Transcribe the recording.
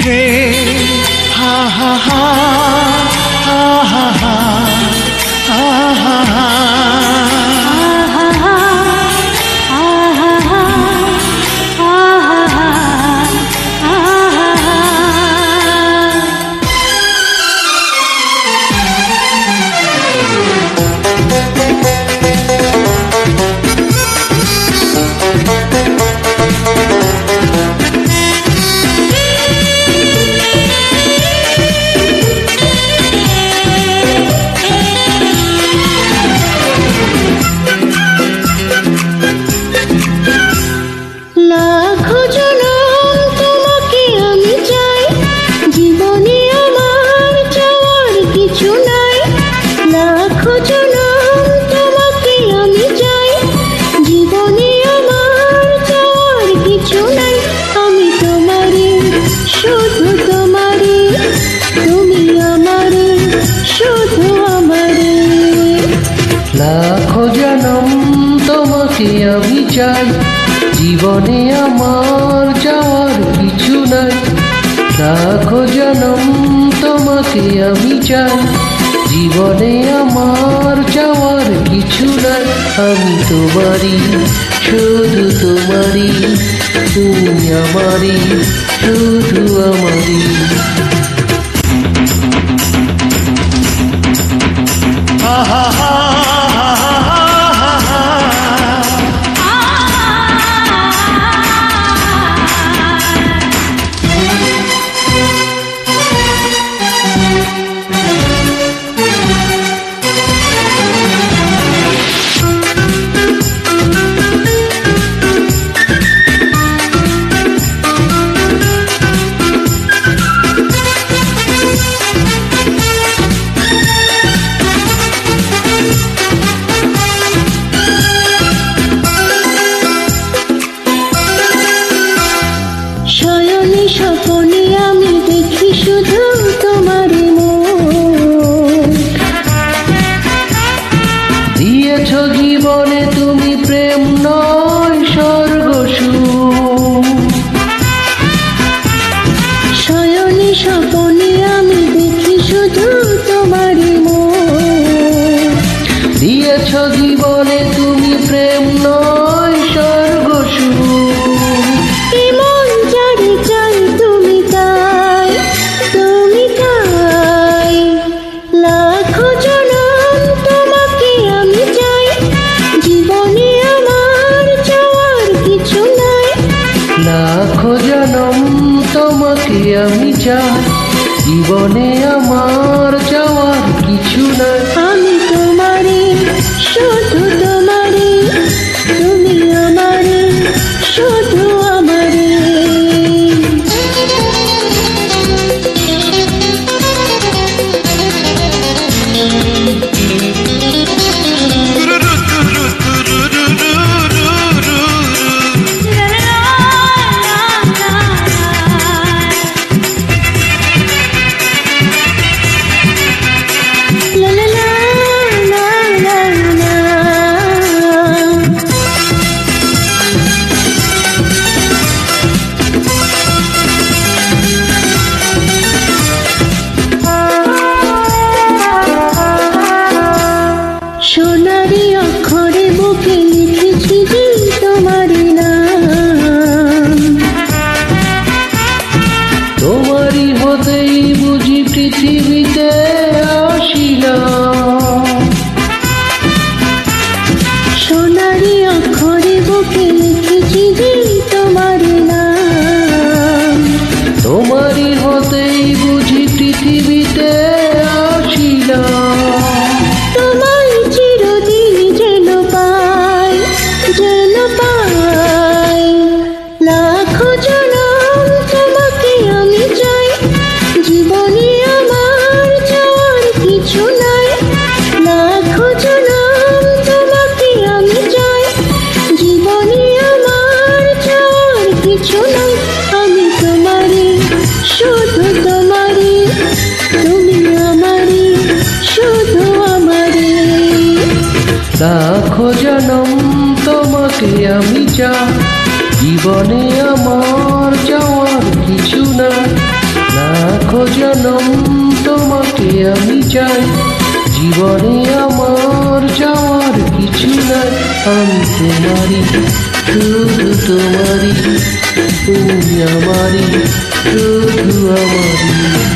হে হা হা হা হা হা হা হা হা হা লাখো জনম তোমাকে আমি চাই, জীবনে আমার যাওয়ার কিছু নাই। লাখো জনম তোমাকে আমি চাই, জীবনে আমার যাওয়ার কিছু নাই। আমি তোমারই, শুধু তোমারই, তুমি আমারই, শুধু আমারই। হা হা হা স্বপনে আমি দেখি শুধু তোমার মুখ, দিয়েছ জীবনে তুমি প্রেম নয় স্বর্গ সুখ। শয়নে স্বপনে আমি দেখি শুধু তোমার মুখ, দিয়েছ জীবনে তুমি প্রেম নয় স্বর্গ সুখ। লাখো জনম তোমাকে আমি চাই, জীবনে আমার যাওয়ার কিছু নাই। আমি তোমারে, শুধু তোমারে, তুমি আমারে, শুধু আমারে। সোনারি অক্ষরে বুকে লিখেছি যে তোমার নাম, তোমারই হতেই বুঝি পৃথিবীতে আসিলাম। সোনারি অক্ষরে বুকে লিখেছি যে তোমার নাম, তোমারই হতেই বুঝি পৃথিবীতে আসিলাম। লাখো জনম তোমাকে আমি চাই, জীবনে আমার যাওয়ার কিছু নাই। লাখো জনম তোমাকে আমি চাই, জীবনে আমার যাওয়ার কিছু নাই। আমি তোমারই, শুধু তোমারই, তুমি আমারই, শুধু আমারই। লাখো জনম তোমাকে আমি চাই, জীবনে আমার যাওয়ার কিছু নাই। লাখো জনম তোমাকে আমি চাই, জীবনে আমার যাওয়ার কিছু নাই। আমি তোমারই, শুধু তোমারই, তুমি আমারই, শুধু আমারই।